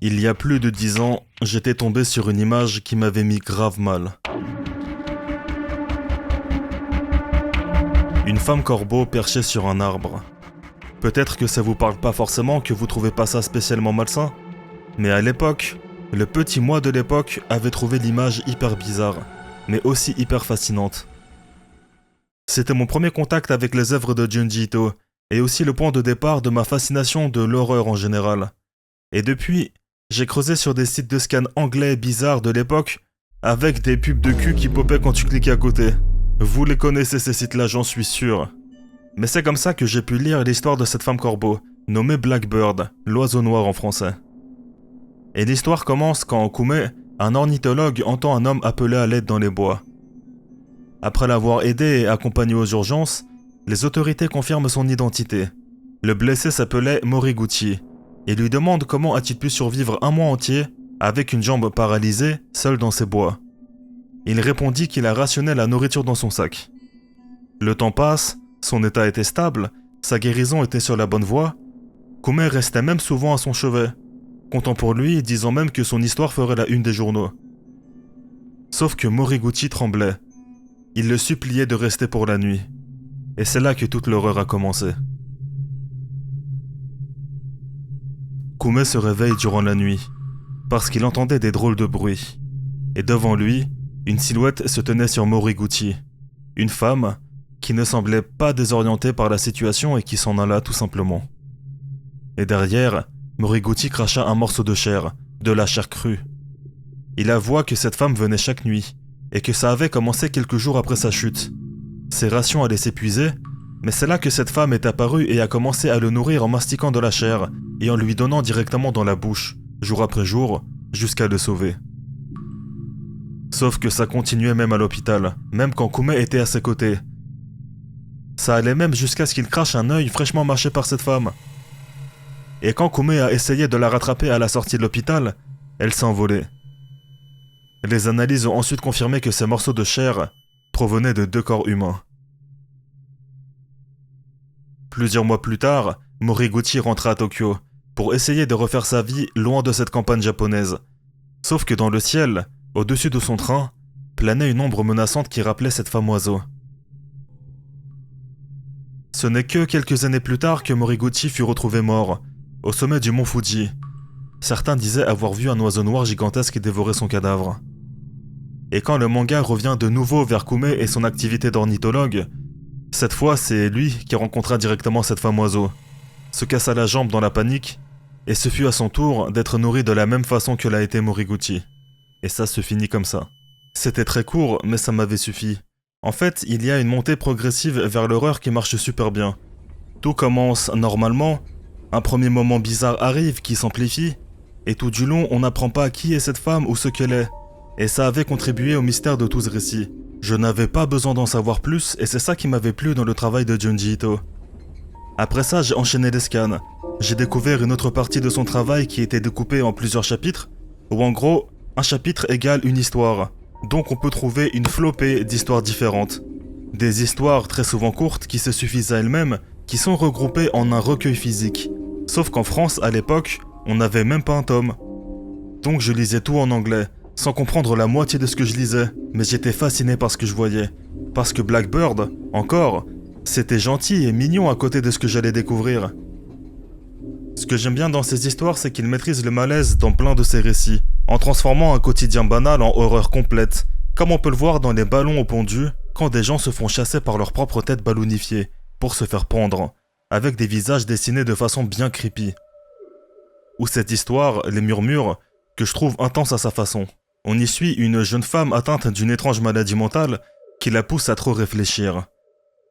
Il y a plus de 10 ans, j'étais tombé sur une image qui m'avait mis grave mal. Une femme corbeau perchée sur un arbre. Peut-être que ça vous parle pas forcément, que vous trouvez pas ça spécialement malsain, mais à l'époque, le petit moi de l'époque avait trouvé l'image hyper bizarre, mais aussi hyper fascinante. C'était mon premier contact avec les œuvres de Junji Ito, et aussi le point de départ de ma fascination de l'horreur en général. Et depuis, j'ai creusé sur des sites de scan anglais bizarres de l'époque, avec des pubs de cul qui popaient quand tu cliquais à côté. Vous les connaissez ces sites-là, j'en suis sûr. Mais c'est comme ça que j'ai pu lire l'histoire de cette femme corbeau, nommée Blackbird, l'oiseau noir en français. Et l'histoire commence quand Kume, un ornithologue, entend un homme appeler à l'aide dans les bois. Après l'avoir aidé et accompagné aux urgences, les autorités confirment son identité. Le blessé s'appelait Moriguchi, et lui demande comment a-t-il pu survivre un mois entier avec une jambe paralysée, seul dans ses bois. Il répondit qu'il a rationné la nourriture dans son sac. Le temps passe, son état était stable, sa guérison était sur la bonne voie. Kume restait même souvent à son chevet, comptant pour lui, disant même que son histoire ferait la une des journaux. Sauf que Moriguchi tremblait. Il le suppliait de rester pour la nuit. Et c'est là que toute l'horreur a commencé. Kume se réveille durant la nuit, parce qu'il entendait des drôles de bruits. Et devant lui, une silhouette se tenait sur Moriguchi. Une femme qui ne semblait pas désorientée par la situation et qui s'en alla tout simplement. Et derrière, Moriguchi cracha un morceau de chair, de la chair crue. Il avoua que cette femme venait chaque nuit, et que ça avait commencé quelques jours après sa chute. Ses rations allaient s'épuiser, mais c'est là que cette femme est apparue et a commencé à le nourrir en mastiquant de la chair et en lui donnant directement dans la bouche, jour après jour, jusqu'à le sauver. Sauf que ça continuait même à l'hôpital, même quand Kume était à ses côtés. Ça allait même jusqu'à ce qu'il crache un œil fraîchement mâché par cette femme. Et quand Kume a essayé de la rattraper à la sortie de l'hôpital, elle s'est envolée. Les analyses ont ensuite confirmé que ces morceaux de chair provenaient de 2 corps humains. Plusieurs mois plus tard, Moriguchi rentra à Tokyo pour essayer de refaire sa vie loin de cette campagne japonaise. Sauf que dans le ciel, au-dessus de son train, planait une ombre menaçante qui rappelait cette femme oiseau. Ce n'est que quelques années plus tard que Moriguchi fut retrouvé mort, au sommet du mont Fuji. Certains disaient avoir vu un oiseau noir gigantesque dévorer son cadavre. Et quand le manga revient de nouveau vers Kume et son activité d'ornithologue, cette fois c'est lui qui rencontra directement cette femme oiseau, se cassa la jambe dans la panique, et ce fut à son tour d'être nourri de la même façon que l'a été Moriguchi. Et ça se finit comme ça. C'était très court, mais ça m'avait suffi. En fait, il y a une montée progressive vers l'horreur qui marche super bien. Tout commence normalement, un premier moment bizarre arrive qui s'amplifie, et tout du long on n'apprend pas qui est cette femme ou ce qu'elle est. Et ça avait contribué au mystère de tout ce récit. Je n'avais pas besoin d'en savoir plus, et c'est ça qui m'avait plu dans le travail de Junji Ito. Après ça, j'ai enchaîné les scans. J'ai découvert une autre partie de son travail qui était découpée en plusieurs chapitres, où en gros, un chapitre égale une histoire. Donc on peut trouver une flopée d'histoires différentes. Des histoires très souvent courtes qui se suffisent à elles-mêmes, qui sont regroupées en un recueil physique. Sauf qu'en France, à l'époque, on n'avait même pas un tome. Donc je lisais tout en anglais, sans comprendre la moitié de ce que je lisais, mais j'étais fasciné par ce que je voyais. Parce que Blackbird, encore, c'était gentil et mignon à côté de ce que j'allais découvrir. Ce que j'aime bien dans ces histoires, c'est qu'il maîtrise le malaise dans plein de ses récits, en transformant un quotidien banal en horreur complète, comme on peut le voir dans les ballons au pendu, quand des gens se font chasser par leur propre tête ballonifiée, pour se faire pendre, avec des visages dessinés de façon bien creepy. Ou cette histoire, Les Murmures, que je trouve intense à sa façon. On y suit une jeune femme atteinte d'une étrange maladie mentale qui la pousse à trop réfléchir.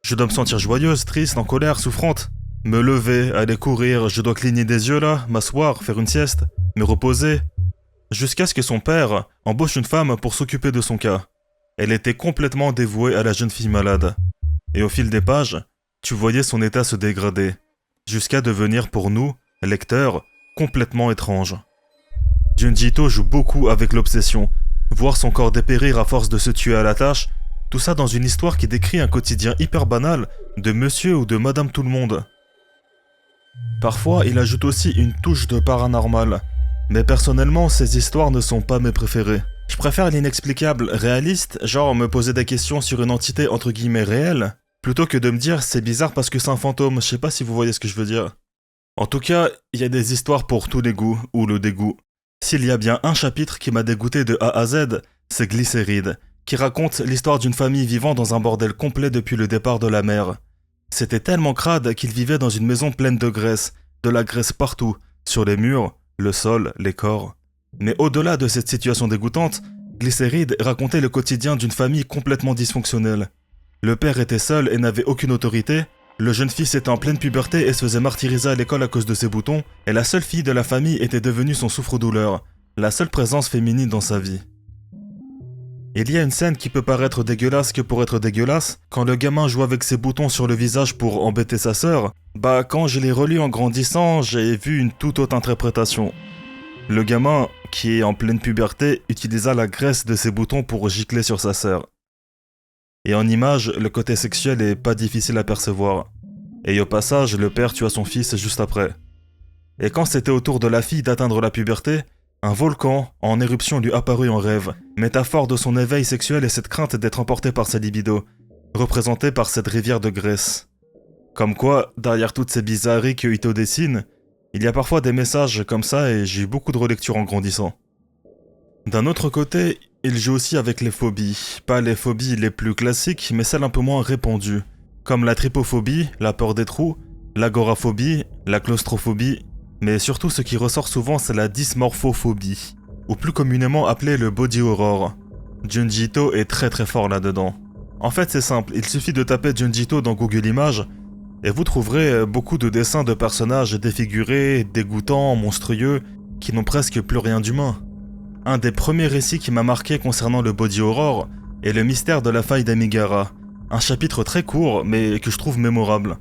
Je dois me sentir joyeuse, triste, en colère, souffrante. Me lever, aller courir, je dois cligner des yeux là, m'asseoir, faire une sieste, me reposer. Jusqu'à ce que son père embauche une femme pour s'occuper de son cas. Elle était complètement dévouée à la jeune fille malade. Et au fil des pages, tu voyais son état se dégrader, jusqu'à devenir pour nous, lecteurs, complètement étrange. Junji Ito joue beaucoup avec l'obsession, voir son corps dépérir à force de se tuer à la tâche, tout ça dans une histoire qui décrit un quotidien hyper banal de monsieur ou de madame tout le monde. Parfois, il ajoute aussi une touche de paranormal, Mais personnellement, ces histoires ne sont pas mes préférées. Je préfère l'inexplicable réaliste, genre me poser des questions sur une entité entre guillemets réelle, plutôt que de me dire c'est bizarre parce que c'est un fantôme, je sais pas si vous voyez ce que je veux dire. En tout cas, il y a des histoires pour tous les goûts, ou le dégoût. S'il y a bien un chapitre qui m'a dégoûté de A à Z, c'est Glycéride, qui raconte l'histoire d'une famille vivant dans un bordel complet depuis le départ de la mer. C'était tellement crade qu'ils vivaient dans une maison pleine de la graisse partout, sur les murs, le sol, les corps. Mais au-delà de cette situation dégoûtante, Glycéride racontait le quotidien d'une famille complètement dysfonctionnelle. Le père était seul et n'avait aucune autorité, le jeune fils était en pleine puberté et se faisait martyriser à l'école à cause de ses boutons, et la seule fille de la famille était devenue son souffre-douleur, la seule présence féminine dans sa vie. Il y a une scène qui peut paraître dégueulasse que pour être dégueulasse, quand le gamin joue avec ses boutons sur le visage pour embêter sa sœur, quand je l'ai relu en grandissant, j'ai vu une toute autre interprétation. Le gamin, qui est en pleine puberté, utilisa la graisse de ses boutons pour gicler sur sa sœur. Et en image, le côté sexuel est pas difficile à percevoir. Et au passage, le père tua son fils juste après. Et quand c'était au tour de la fille d'atteindre la puberté, un volcan en éruption lui apparut en rêve, métaphore de son éveil sexuel et cette crainte d'être emporté par sa libido, représentée par cette rivière de graisse. Comme quoi, derrière toutes ces bizarreries que Ito dessine, il y a parfois des messages comme ça et j'ai eu beaucoup de relectures en grandissant. D'un autre côté, il joue aussi avec les phobies. Pas les phobies les plus classiques, mais celles un peu moins répandues. Comme la trypophobie, la peur des trous, l'agoraphobie, la claustrophobie, mais surtout ce qui ressort souvent c'est la dysmorphophobie, ou plus communément appelée le body horror. Junji Ito est très fort là-dedans. En fait c'est simple, il suffit de taper Junji Ito dans Google Images, et vous trouverez beaucoup de dessins de personnages défigurés, dégoûtants, monstrueux, qui n'ont presque plus rien d'humain. Un des premiers récits qui m'a marqué concernant le body horror est le mystère de la faille d'Amigara, un chapitre très court mais que je trouve mémorable.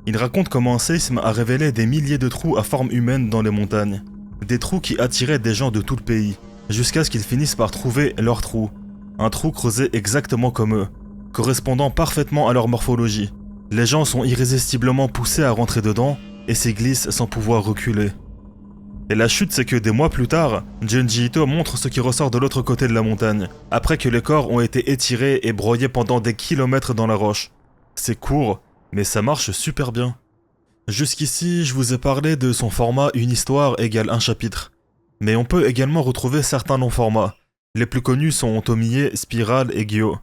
Il raconte comment un séisme a révélé des milliers de trous à forme humaine dans les montagnes. Des trous qui attiraient des gens de tout le pays, jusqu'à ce qu'ils finissent par trouver leur trou. Un trou creusé exactement comme eux, correspondant parfaitement à leur morphologie. Les gens sont irrésistiblement poussés à rentrer dedans et s'y glissent sans pouvoir reculer. Et la chute, c'est que des mois plus tard, Junji Ito montre ce qui ressort de l'autre côté de la montagne, après que les corps ont été étirés et broyés pendant des kilomètres dans la roche. C'est court, mais ça marche super bien. Jusqu'ici, je vous ai parlé de son format une histoire égale un chapitre. Mais on peut également retrouver certains longs formats. Les plus connus sont Tomie, Spiral et Gyo.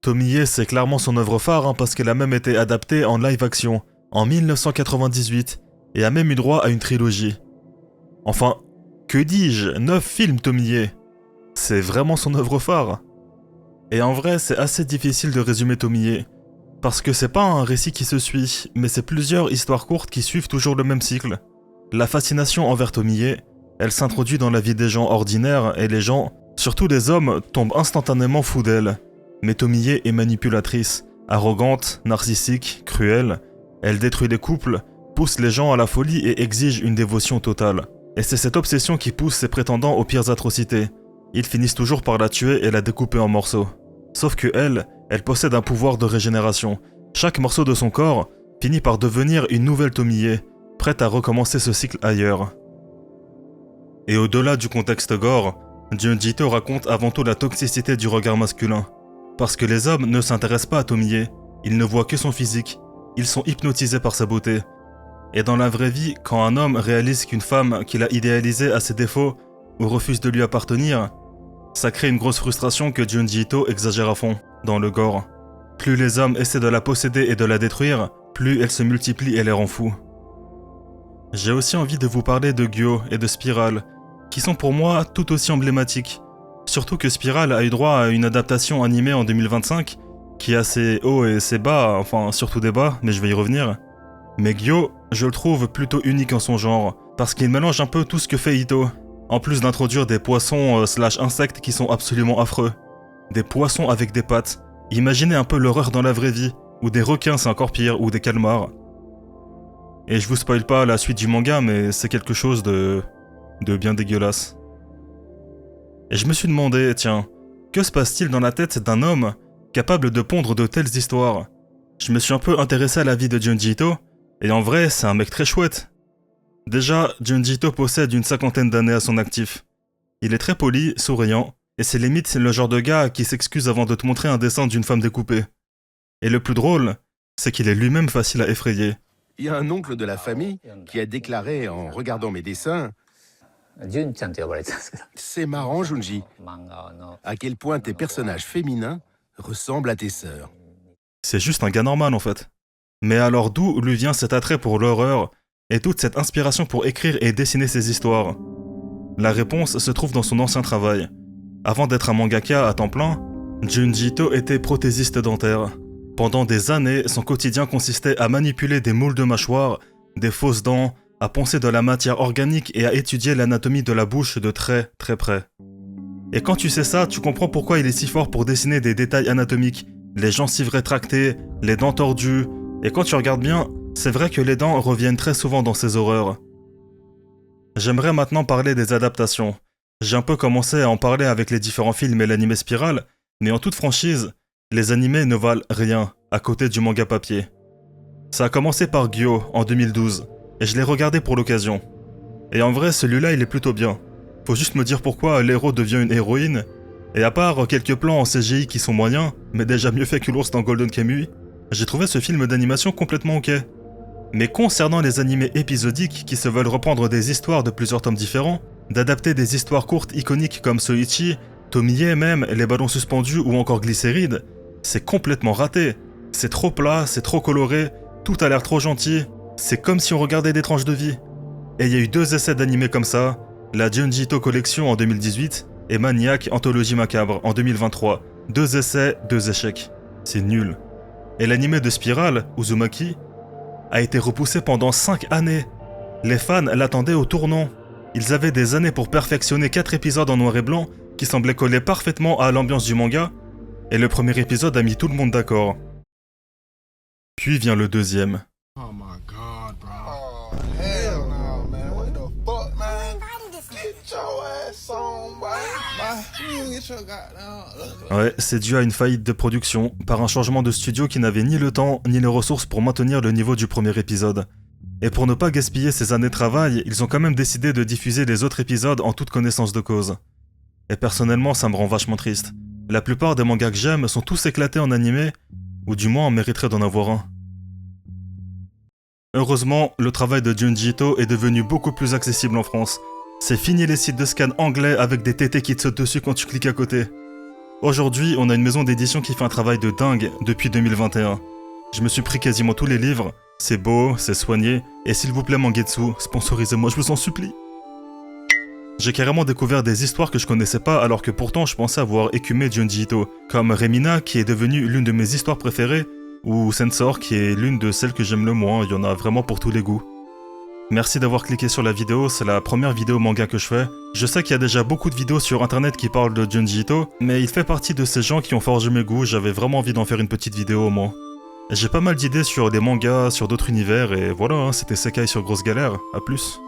Tomie, c'est clairement son œuvre phare parce qu'elle a même été adaptée en live action, en 1998, et a même eu droit à une trilogie. Enfin, que dis-je, 9 films Tomie. C'est vraiment son œuvre phare. Et en vrai, c'est assez difficile de résumer Tomie, parce que c'est pas un récit qui se suit, mais c'est plusieurs histoires courtes qui suivent toujours le même cycle. La fascination envers Tomie, elle s'introduit dans la vie des gens ordinaires et les gens, surtout les hommes, tombent instantanément fous d'elle. Mais Tomie est manipulatrice, arrogante, narcissique, cruelle. Elle détruit les couples, pousse les gens à la folie et exige une dévotion totale. Et c'est cette obsession qui pousse ses prétendants aux pires atrocités. Ils finissent toujours par la tuer et la découper en morceaux. Sauf que elle possède un pouvoir de régénération. Chaque morceau de son corps finit par devenir une nouvelle Tomie, prête à recommencer ce cycle ailleurs. Et au-delà du contexte gore, Junji Ito raconte avant tout la toxicité du regard masculin. Parce que les hommes ne s'intéressent pas à Tomie, ils ne voient que son physique, ils sont hypnotisés par sa beauté. Et dans la vraie vie, quand un homme réalise qu'une femme qu'il a idéalisée a ses défauts ou refuse de lui appartenir, ça crée une grosse frustration que Junji Ito exagère à fond, dans le gore. Plus les hommes essaient de la posséder et de la détruire, plus elle se multiplie et les rend fous. J'ai aussi envie de vous parler de Gyo et de Spiral, qui sont pour moi tout aussi emblématiques. Surtout que Spiral a eu droit à une adaptation animée en 2025, qui a ses hauts et ses bas, enfin surtout des bas, mais je vais y revenir. Mais Gyo, je le trouve plutôt unique en son genre, parce qu'il mélange un peu tout ce que fait Ito, en plus d'introduire des poissons / insectes qui sont absolument affreux. Des poissons avec des pattes. Imaginez un peu l'horreur dans la vraie vie, ou des requins c'est encore pire, ou des calmars. Et je vous spoil pas la suite du manga, mais c'est quelque chose de bien dégueulasse. Et je me suis demandé, tiens, que se passe-t-il dans la tête d'un homme capable de pondre de telles histoires? Je me suis un peu intéressé à la vie de Junji Ito, et en vrai, c'est un mec très chouette. Déjà, Junji Ito possède une 50aine d'années à son actif. Il est très poli, souriant, et c'est limite le genre de gars qui s'excuse avant de te montrer un dessin d'une femme découpée. Et le plus drôle, c'est qu'il est lui-même facile à effrayer. Il y a un oncle de la famille qui a déclaré en regardant mes dessins « C'est marrant, Junji, à quel point tes personnages féminins ressemblent à tes sœurs. » C'est juste un gars normal en fait. Mais alors d'où lui vient cet attrait pour l'horreur et toute cette inspiration pour écrire et dessiner ses histoires? La réponse se trouve dans son ancien travail. Avant d'être un mangaka à temps plein, Junji Ito était prothésiste dentaire. Pendant des années, son quotidien consistait à manipuler des moules de mâchoire, des fausses dents, à poncer de la matière organique et à étudier l'anatomie de la bouche de très très près. Et quand tu sais ça, tu comprends pourquoi il est si fort pour dessiner des détails anatomiques, les gencives rétractées, les dents tordues, et quand tu regardes bien, c'est vrai que les dents reviennent très souvent dans ses horreurs. J'aimerais maintenant parler des adaptations. J'ai un peu commencé à en parler avec les différents films et l'anime Spirale, mais en toute franchise, les animés ne valent rien à côté du manga papier. Ça a commencé par Gyo en 2012, et je l'ai regardé pour l'occasion. Et en vrai, celui-là, il est plutôt bien. Faut juste me dire pourquoi l'héros devient une héroïne, et à part quelques plans en CGI qui sont moyens, mais déjà mieux fait que l'ours dans Golden Kamuy, j'ai trouvé ce film d'animation complètement ok. Mais concernant les animés épisodiques qui se veulent reprendre des histoires de plusieurs tomes différents, d'adapter des histoires courtes iconiques comme Soichi, Tomie même, Les Ballons Suspendus ou encore Glycéride, c'est complètement raté. C'est trop plat, c'est trop coloré, tout a l'air trop gentil, c'est comme si on regardait des tranches de vie. Et il y a eu 2 essais d'animés comme ça, la Junji Ito Collection en 2018 et Maniac Anthologie Macabre en 2023. 2 essais, 2 échecs. C'est nul. Et l'animé de Spirale, Uzumaki, a été repoussé pendant 5 années. Les fans l'attendaient au tournant. Ils avaient des années pour perfectionner 4 épisodes en noir et blanc qui semblaient coller parfaitement à l'ambiance du manga, et le premier épisode a mis tout le monde d'accord. Puis vient le deuxième. Oh my god, bro. Oh, hell no, man. What the fuck, man? Get your ass on, boy. You get your goddamn... Ouais, c'est dû à une faillite de production, par un changement de studio qui n'avait ni le temps ni les ressources pour maintenir le niveau du premier épisode. Et pour ne pas gaspiller ces années de travail, ils ont quand même décidé de diffuser les autres épisodes en toute connaissance de cause. Et personnellement, ça me rend vachement triste. La plupart des mangas que j'aime sont tous éclatés en animé, ou du moins on mériterait d'en avoir un. Heureusement, le travail de Junji Ito est devenu beaucoup plus accessible en France. C'est fini les sites de scan anglais avec des tétés qui te sautent dessus quand tu cliques à côté. Aujourd'hui, on a une maison d'édition qui fait un travail de dingue depuis 2021. Je me suis pris quasiment tous les livres, c'est beau, c'est soigné, et s'il vous plaît Mangetsu, sponsorisez-moi, je vous en supplie. J'ai carrément découvert des histoires que je connaissais pas alors que pourtant je pensais avoir écumé Junji Ito, comme Remina qui est devenue l'une de mes histoires préférées, ou Sensor qui est l'une de celles que j'aime le moins, il y en a vraiment pour tous les goûts. Merci d'avoir cliqué sur la vidéo, c'est la première vidéo manga que je fais. Je sais qu'il y a déjà beaucoup de vidéos sur internet qui parlent de Junji Ito, mais il fait partie de ces gens qui ont forgé mes goûts, j'avais vraiment envie d'en faire une petite vidéo au moins. J'ai pas mal d'idées sur des mangas, sur d'autres univers, et voilà, c'était Sekai sur Grosse Galère, à plus.